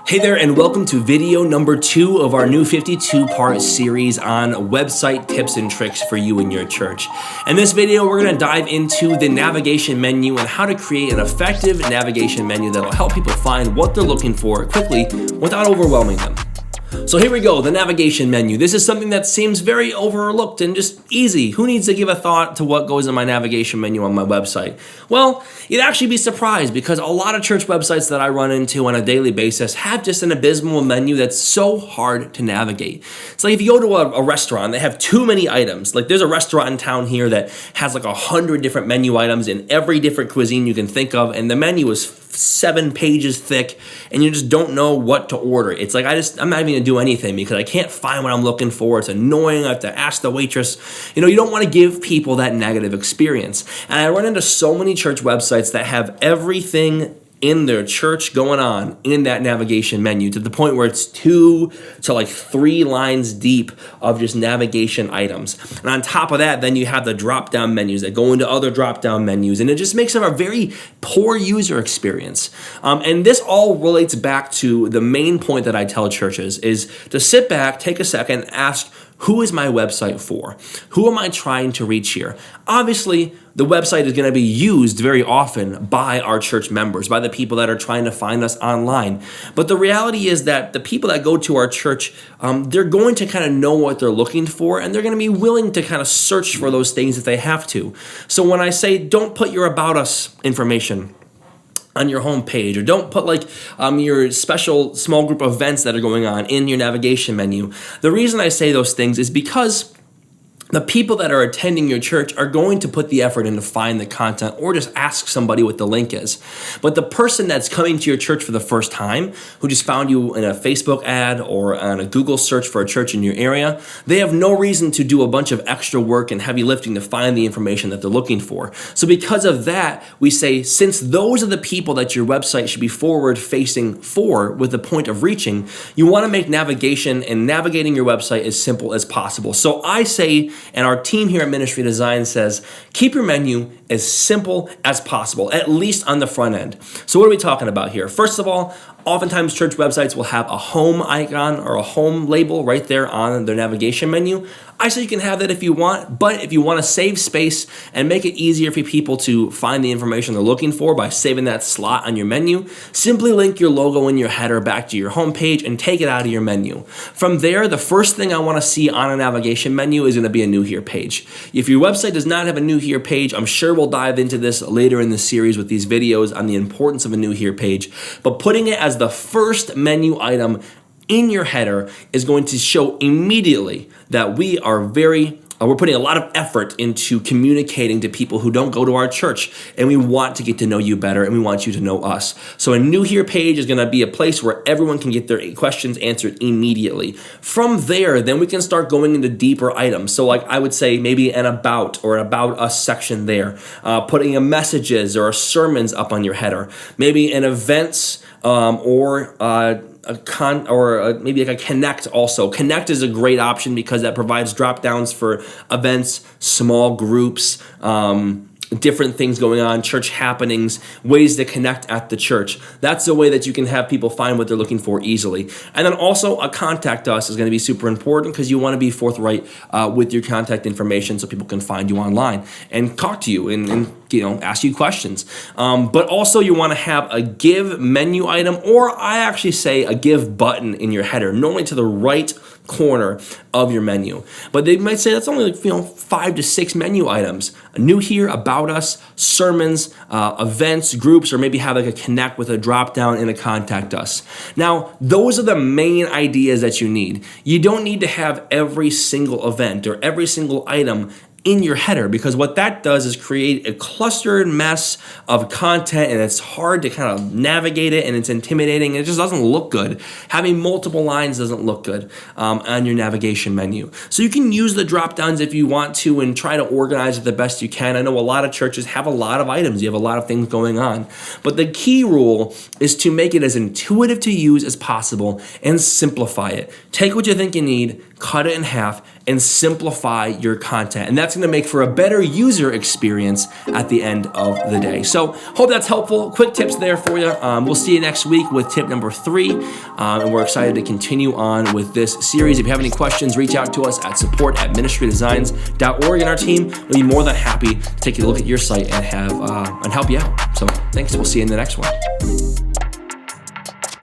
Hey there, and welcome to video number 2 of our new 52-part series on website tips and tricks for you and your church. In this video, we're going to dive into the navigation menu and how to create an effective navigation menu that will help people find what they're looking for quickly without overwhelming them. So here we go, the navigation menu. This is something that seems very overlooked and just easy. Who needs to give a thought to what goes in my navigation menu on my website? Well, you'd actually be surprised because a lot of church websites that I run into on a daily basis have just an abysmal menu that's so hard to navigate. It's like if you go to a restaurant, they have too many items. Like there's a restaurant in town here that has like 100 different menu items in every different cuisine you can think of, and the menu is 7 pages thick, and you just don't know what to order. It's like I'm not even gonna do anything because I can't find what I'm looking for. It's annoying. I have to ask the waitress. You don't want to give people that negative experience. And I run into so many church websites that have everything in their church going on in that navigation menu to the point where it's 2 to 3 lines deep of just navigation items. And on top of that, then you have the drop-down menus that go into other drop-down menus, and it just makes them a very poor user experience. And this all relates back to the main point that I tell churches is to sit back, take a second, ask, who is my website for? Who am I trying to reach here? Obviously, the website is going to be used very often by our church members, by the people that are trying to find us online. But the reality is that the people that go to our church, they're going to kind of know what they're looking for, and they're going to be willing to kind of search for those things if they have to. So when I say don't put your About Us information on your homepage, or don't put your special small group events that are going on in your navigation menu. The reason I say those things is because the people that are attending your church are going to put the effort in to find the content or just ask somebody what the link is. But the person that's coming to your church for the first time, who just found you in a Facebook ad or on a Google search for a church in your area, they have no reason to do a bunch of extra work and heavy lifting to find the information that they're looking for. So because of that, we say, since those are the people that your website should be forward-facing for with the point of reaching, you want to make navigation and navigating your website as simple as possible. So I say, and our team here at Ministry Design says, keep your menu as simple as possible, at least on the front end. So what are we talking about here? First of all, oftentimes church websites will have a home icon or a home label right there on their navigation menu. I say you can have that if you want, but if you want to save space and make it easier for people to find the information they're looking for by saving that slot on your menu, simply link your logo in your header back to your homepage and take it out of your menu. From there, the first thing I want to see on a navigation menu is going to be a New Here page. If your website does not have a New Here page, I'm sure we'll dive into this later in the series with these videos on the importance of a New Here page, but putting it as the first menu item in your header is going to show immediately that we're putting a lot of effort into communicating to people who don't go to our church, and we want to get to know you better, and we want you to know us. So a New Here page is going to be a place where everyone can get their questions answered immediately. From there, then we can start going into deeper items. So I would say maybe an About or an About Us section there, putting a messages or sermons up on your header, maybe an events maybe a Connect also. Connect is a great option because that provides drop downs for events, small groups, different things going on, church happenings, ways to connect at the church. That's the way that you can have people find what they're looking for easily. And then also a Contact Us is going to be super important because you want to be forthright with your contact information so people can find you online and talk to you and ask you questions. But also you want to have a Give menu item, or I actually say a Give button in your header, normally to the right corner of your menu. But they might say that's only 5 to 6 menu items. A New Here, About Us, sermons, events, groups, or maybe have a Connect with a drop down and a Contact Us. Now, those are the main ideas that you need. You don't need to have every single event or every single item in your header, because what that does is create a clustered mess of content, and it's hard to kind of navigate it, and it's intimidating, and it just doesn't look good. Having multiple lines doesn't look good on your navigation menu. So you can use the drop downs if you want to and try to organize it the best you can. I know a lot of churches have a lot of items. You have a lot of things going on. But the key rule is to make it as intuitive to use as possible and simplify it. Take what you think you need, cut it in half, and simplify your content. And that's going to make for a better user experience at the end of the day. So hope that's helpful. Quick tips there for you. We'll see you next week with tip number 3. And we're excited to continue on with this series. If you have any questions, reach out to us at support@ministrydesigns.org, and our team will be more than happy to take a look at your site and help you out. So thanks. We'll see you in the next one.